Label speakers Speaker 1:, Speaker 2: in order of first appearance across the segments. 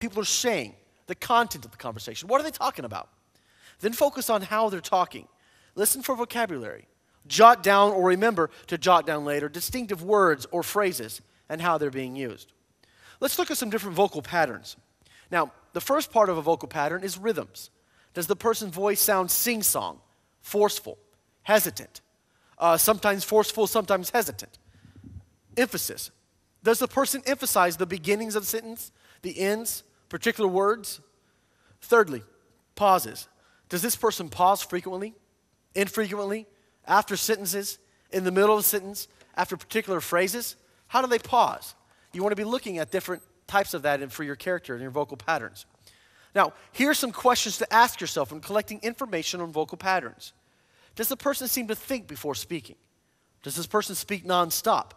Speaker 1: people are saying, the content of the conversation. What are they talking about? Then focus on how they're talking. Listen for vocabulary. Jot down or remember to jot down later distinctive words or phrases and how they're being used. Let's look at some different vocal patterns. Now, the first part of a vocal pattern is rhythms. Does the person's voice sound sing-song, forceful, hesitant? Sometimes forceful, sometimes hesitant. Emphasis. Does the person emphasize the beginnings of the sentence, the ends, particular words? Thirdly, pauses. Does this person pause frequently, infrequently, after sentences, in the middle of a sentence, after particular phrases? How do they pause? You want to be looking at different types of that for your character and your vocal patterns. Now, here are some questions to ask yourself when collecting information on vocal patterns. Does the person seem to think before speaking? Does this person speak nonstop,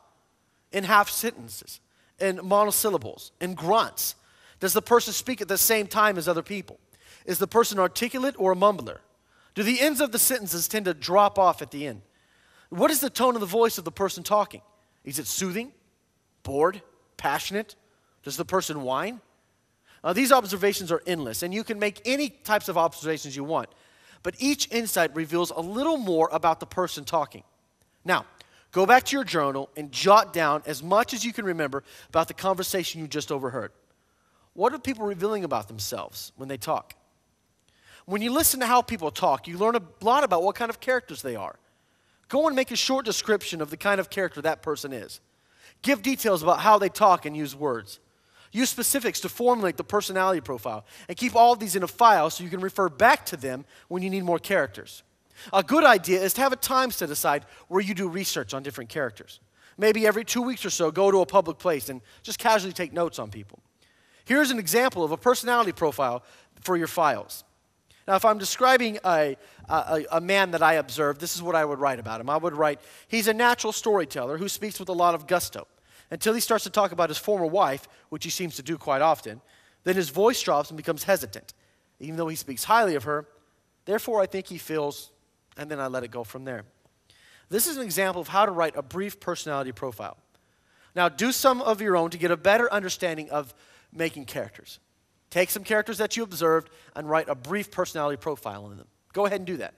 Speaker 1: in half sentences, in monosyllables, in grunts? Does the person speak at the same time as other people? Is the person articulate or a mumbler? Do the ends of the sentences tend to drop off at the end? What is the tone of the voice of the person talking? Is it soothing, bored, passionate? Does the person whine? These observations are endless, and you can make any types of observations you want. But each insight reveals a little more about the person talking. Now, go back to your journal and jot down as much as you can remember about the conversation you just overheard. What are people revealing about themselves when they talk? When you listen to how people talk, you learn a lot about what kind of characters they are. Go and make a short description of the kind of character that person is. Give details about how they talk and use words. Use specifics to formulate the personality profile, and keep all of these in a file so you can refer back to them when you need more characters. A good idea is to have a time set aside where you do research on different characters. Maybe every 2 weeks or so, go to a public place and just casually take notes on people. Here's an example of a personality profile for your files. Now, if I'm describing a man that I observed, this is what I would write about him. I would write, he's a natural storyteller who speaks with a lot of gusto. Until he starts to talk about his former wife, which he seems to do quite often, then his voice drops and becomes hesitant, even though he speaks highly of her. Therefore, I think he feels, and then I let it go from there. This is an example of how to write a brief personality profile. Now, do some of your own to get a better understanding of making characters. Take some characters that you observed and write a brief personality profile on them. Go ahead and do that.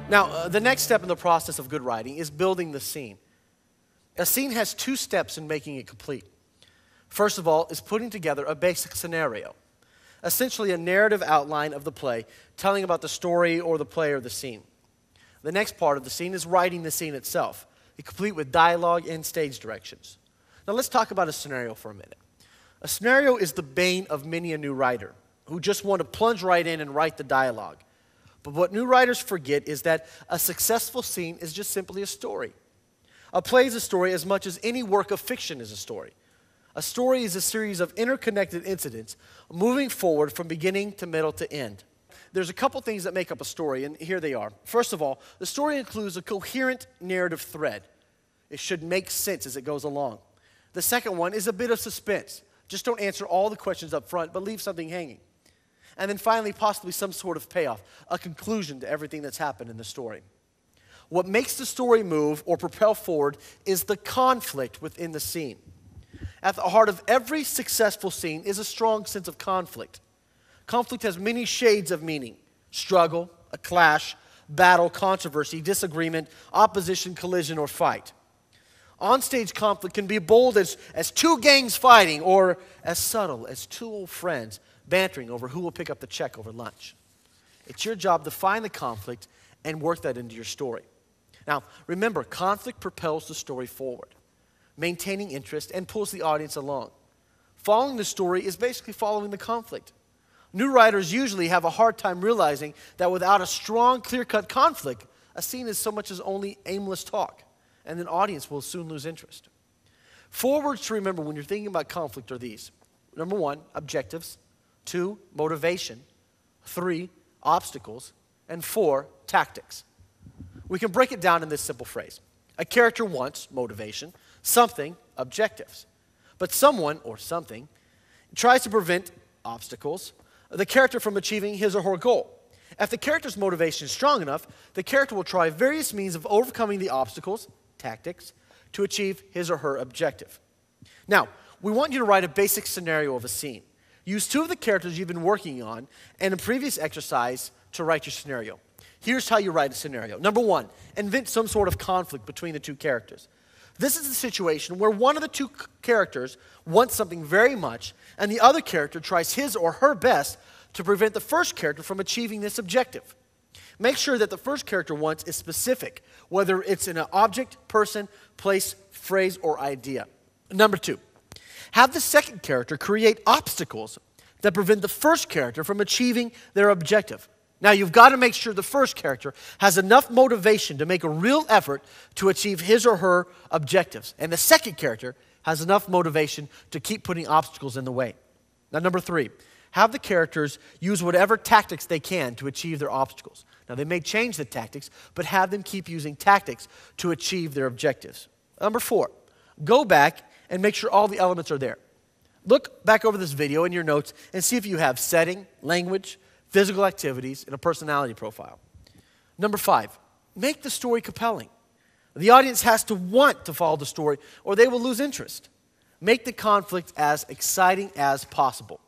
Speaker 1: Now, the next step in the process of good writing is building the scene. A scene has 2 steps in making it complete. First of all is putting together a basic scenario, essentially a narrative outline of the play, telling about the story or the play or the scene. The next part of the scene is writing the scene itself, complete with dialogue and stage directions. Now let's talk about a scenario for a minute. A scenario is the bane of many a new writer who just want to plunge right in and write the dialogue. But what new writers forget is that a successful scene is just simply a story. A play is a story as much as any work of fiction is a story. A story is a series of interconnected incidents moving forward from beginning to middle to end. There's a couple things that make up a story, and here they are. First of all, the story includes a coherent narrative thread. It should make sense as it goes along. The second one is a bit of suspense. Just don't answer all the questions up front, but leave something hanging. And then finally, possibly some sort of payoff, a conclusion to everything that's happened in the story. What makes the story move or propel forward is the conflict within the scene. At the heart of every successful scene is a strong sense of conflict. Conflict has many shades of meaning: struggle, a clash, battle, controversy, disagreement, opposition, collision, or fight. Onstage conflict can be bold as 2 gangs fighting, or as subtle as 2 old friends bantering over who will pick up the check over lunch. It's your job to find the conflict and work that into your story. Now, remember, conflict propels the story forward, maintaining interest, and pulls the audience along. Following the story is basically following the conflict. New writers usually have a hard time realizing that without a strong, clear-cut conflict, a scene is so much as only aimless talk, and an audience will soon lose interest. 4 words to remember when you're thinking about conflict are these. Number 1, objectives. 2, motivation. 3, obstacles. And 4, tactics. We can break it down in this simple phrase. A character wants motivation, something, objectives. But someone, or something, tries to prevent obstacles, the character from achieving his or her goal. If the character's motivation is strong enough, the character will try various means of overcoming the obstacles, tactics, to achieve his or her objective. Now, we want you to write a basic scenario of a scene. Use two of the characters you've been working on and a previous exercise to write your scenario. Here's how you write a scenario. Number one, invent some sort of conflict between the two characters. This is a situation where one of the two characters wants something very much, and the other character tries his or her best to prevent the first character from achieving this objective. Make sure that the first character wants is specific, whether it's in an object, person, place, phrase, or idea. Number two, have the second character create obstacles that prevent the first character from achieving their objective. Now, you've got to make sure the first character has enough motivation to make a real effort to achieve his or her objectives. And the second character has enough motivation to keep putting obstacles in the way. Now, number three, have the characters use whatever tactics they can to achieve their obstacles. Now, they may change the tactics, but have them keep using tactics to achieve their objectives. Number four, go back and make sure all the elements are there. Look back over this video in your notes and see if you have setting, language, physical activities, and a personality profile. Number five, make the story compelling. The audience has to want to follow the story or they will lose interest. Make the conflict as exciting as possible.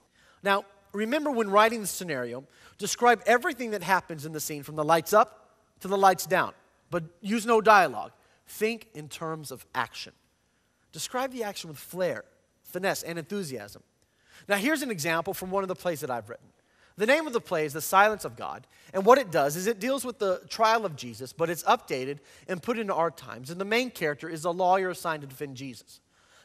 Speaker 1: Now, remember when writing the scenario, describe everything that happens in the scene from the lights up to the lights down, but use no dialogue. Think in terms of action. Describe the action with flair, finesse, and enthusiasm. Now, here's an example from one of the plays that I've written. The name of the play is The Silence of God, and what it does is it deals with the trial of Jesus, but it's updated and put into our times, and the main character is a lawyer assigned to defend Jesus.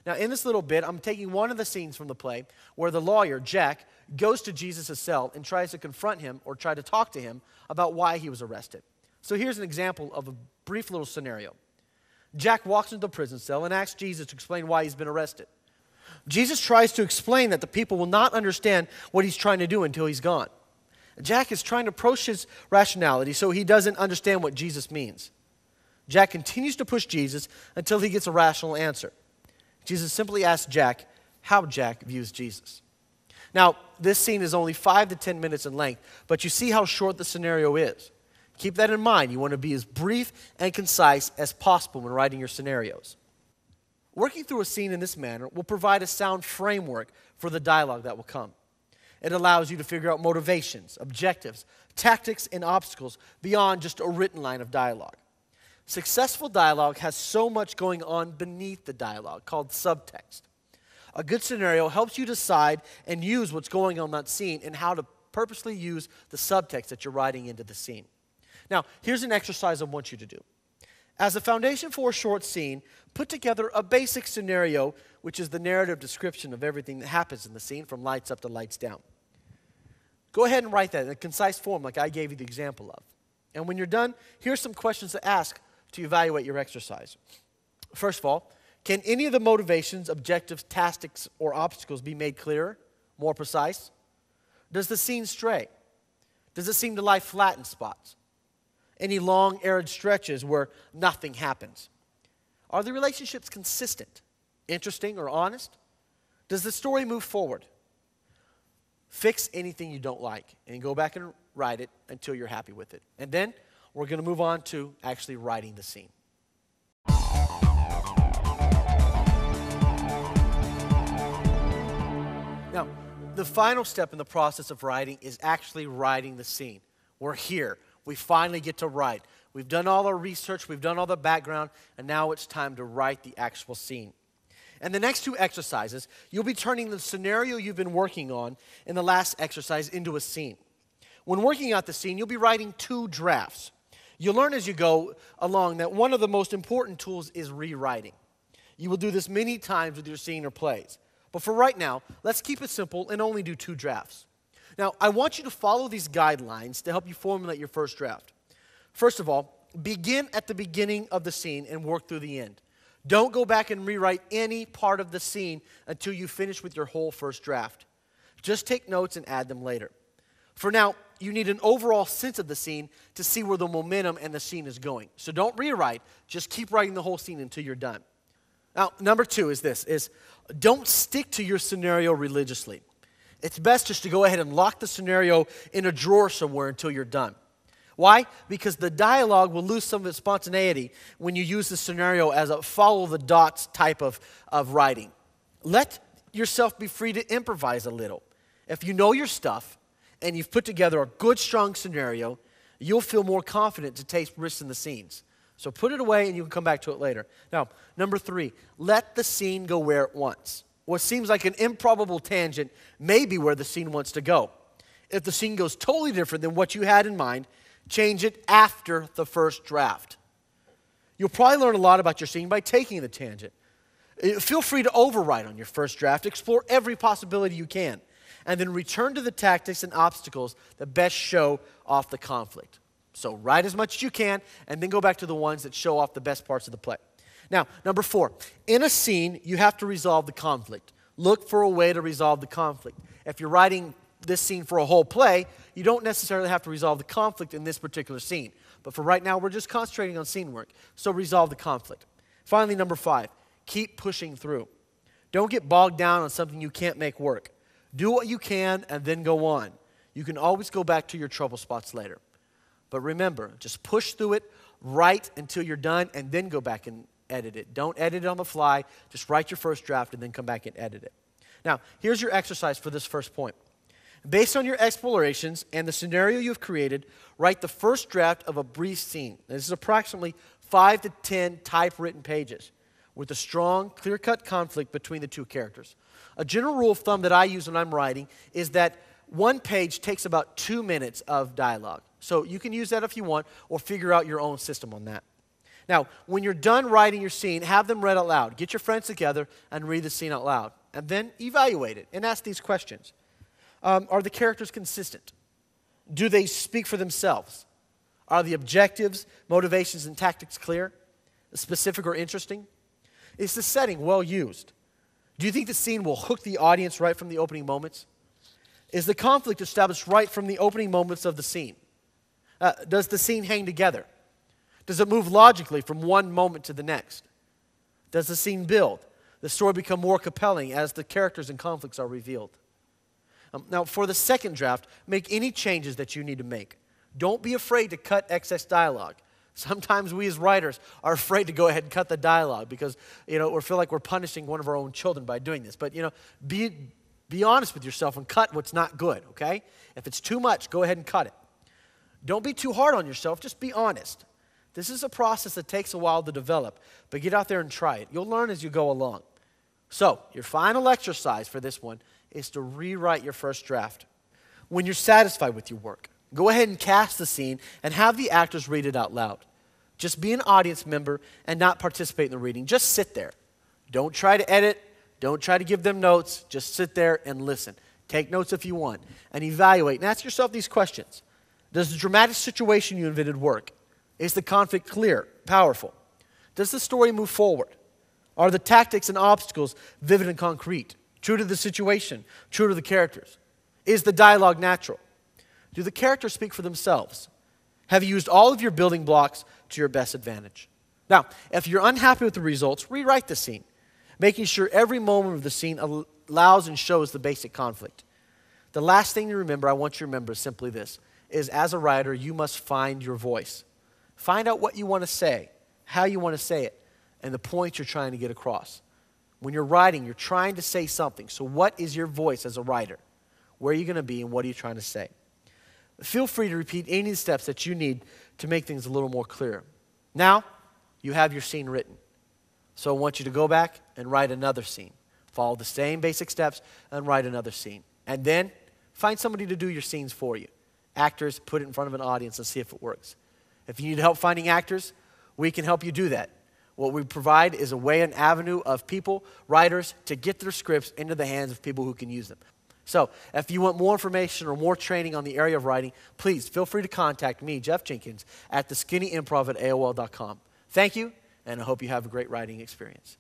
Speaker 1: Now, in this little bit, I'm taking one of the scenes from the play where the lawyer, Jack, goes to Jesus' cell and tries to confront him or try to talk to him about why he was arrested. So here's an example of a brief little scenario. Jack walks into the prison cell and asks Jesus to explain why he's been arrested. Jesus tries to explain that the people will not understand what he's trying to do until he's gone. Jack is trying to approach his rationality so he doesn't understand what Jesus means. Jack continues to push Jesus until he gets a rational answer. Jesus simply asks Jack how Jack views Jesus. Now, this scene is only 5 to 10 minutes in length, but you see how short the scenario is. Keep that in mind. You want to be as brief and concise as possible when writing your scenarios. Working through a scene in this manner will provide a sound framework for the dialogue that will come. It allows you to figure out motivations, objectives, tactics, and obstacles beyond just a written line of dialogue. Successful dialogue has so much going on beneath the dialogue called subtext. A good scenario helps you decide and use what's going on in that scene and how to purposely use the subtext that you're writing into the scene. Now, here's an exercise I want you to do. As a foundation for a short scene, put together a basic scenario, which is the narrative description of everything that happens in the scene from lights up to lights down. Go ahead and write that in a concise form like I gave you the example of. And when you're done, here's some questions to ask to evaluate your exercise. First of all, can any of the motivations, objectives, tactics, or obstacles be made clearer, more precise? Does the scene stray? Does it seem to lie flat in spots? Any long, arid stretches where nothing happens? Are the relationships consistent, interesting, or honest? Does the story move forward? Fix anything you don't like and go back and write it until you're happy with it. And then we're going to move on to actually writing the scene. Now, the final step in the process of writing is actually writing the scene. We're here. We finally get to write. We've done all our research, we've done all the background, and now it's time to write the actual scene. And the next two exercises, you'll be turning the scenario you've been working on in the last exercise into a scene. When working out the scene, you'll be writing 2 drafts. You'll learn as you go along that one of the most important tools is rewriting. You will do this many times with your scene or plays. But for right now, let's keep it simple and only do 2 drafts. Now, I want you to follow these guidelines to help you formulate your first draft. First of all, begin at the beginning of the scene and work through the end. Don't go back and rewrite any part of the scene until you finish with your whole first draft. Just take notes and add them later. For now, you need an overall sense of the scene to see where the momentum and the scene is going. So don't rewrite, just keep writing the whole scene until you're done. Now, number 2 is don't stick to your scenario religiously. It's best just to go ahead and lock the scenario in a drawer somewhere until you're done. Why? Because the dialogue will lose some of its spontaneity when you use the scenario as a follow-the-dots type of writing. Let yourself be free to improvise a little. If you know your stuff and you've put together a good, strong scenario, you'll feel more confident to take risks in the scenes. So put it away and you can come back to it later. Now, number 3, let the scene go where it wants. What seems like an improbable tangent may be where the scene wants to go. If the scene goes totally different than what you had in mind, change it after the first draft. You'll probably learn a lot about your scene by taking the tangent. Feel free to overwrite on your first draft. Explore every possibility you can. And then return to the tactics and obstacles that best show off the conflict. So write as much as you can, and then go back to the ones that show off the best parts of the play. Now, number 4, in a scene, you have to resolve the conflict. Look for a way to resolve the conflict. If you're writing this scene for a whole play, you don't necessarily have to resolve the conflict in this particular scene. But for right now, we're just concentrating on scene work. So resolve the conflict. Finally, number 5, keep pushing through. Don't get bogged down on something you can't make work. Do what you can and then go on. You can always go back to your trouble spots later. But remember, just push through it, write until you're done, and then go back and edit it. Don't edit it on the fly. Just write your first draft and then come back and edit it. Now, here's your exercise for this first point. Based on your explorations and the scenario you've created, write the first draft of a brief scene. This is approximately 5 to 10 typewritten pages with a strong, clear-cut conflict between the two characters. A general rule of thumb that I use when I'm writing is that one page takes about 2 minutes of dialogue. So you can use that if you want, or figure out your own system on that. Now, when you're done writing your scene, have them read out loud. Get your friends together and read the scene out loud. And then evaluate it and ask these questions. Are the characters consistent? Do they speak for themselves? Are the objectives, motivations, and tactics clear, specific, or interesting? Is the setting well used? Do you think the scene will hook the audience right from the opening moments? Is the conflict established right from the opening moments of the scene? Does the scene hang together? Does it move logically from one moment to the next? Does the scene build? The story become more compelling as the characters and conflicts are revealed? Now, for the second draft, make any changes that you need to make. Don't be afraid to cut excess dialogue. Sometimes we as writers are afraid to go ahead and cut the dialogue because, we feel like we're punishing one of our own children by doing this. But, be honest with yourself and cut what's not good, okay? If it's too much, go ahead and cut it. Don't be too hard on yourself. Just be honest. This is a process that takes a while to develop, but get out there and try it. You'll learn as you go along. So, your final exercise for this one is to rewrite your first draft. When you're satisfied with your work, go ahead and cast the scene and have the actors read it out loud. Just be an audience member and not participate in the reading. Just sit there. Don't try to edit. Don't try to give them notes. Just sit there and listen. Take notes if you want. And evaluate and ask yourself these questions. Does the dramatic situation you invented work? Is the conflict clear, powerful? Does the story move forward? Are the tactics and obstacles vivid and concrete? True to the situation? True to the characters? Is the dialogue natural? Do the characters speak for themselves? Have you used all of your building blocks to your best advantage? Now, if you're unhappy with the results, rewrite the scene, making sure every moment of the scene allows and shows the basic conflict. The last thing to remember, I want you to remember, is simply this, is as a writer, you must find your voice. Find out what you want to say, how you want to say it, and the point you're trying to get across. When you're writing, you're trying to say something. So what is your voice as a writer? Where are you going to be, and what are you trying to say? Feel free to repeat any of the steps that you need to make things a little more clear. Now, you have your scene written. So I want you to go back and write another scene. Follow the same basic steps and write another scene. And then find somebody to do your scenes for you. Actors, put it in front of an audience and see if it works. If you need help finding actors, we can help you do that. What we provide is a way, an avenue of people, writers, to get their scripts into the hands of people who can use them. So if you want more information or more training on the area of writing, please feel free to contact me, Jeff Jenkins, at theskinnyimprov@AOL.com. Thank you, and I hope you have a great writing experience.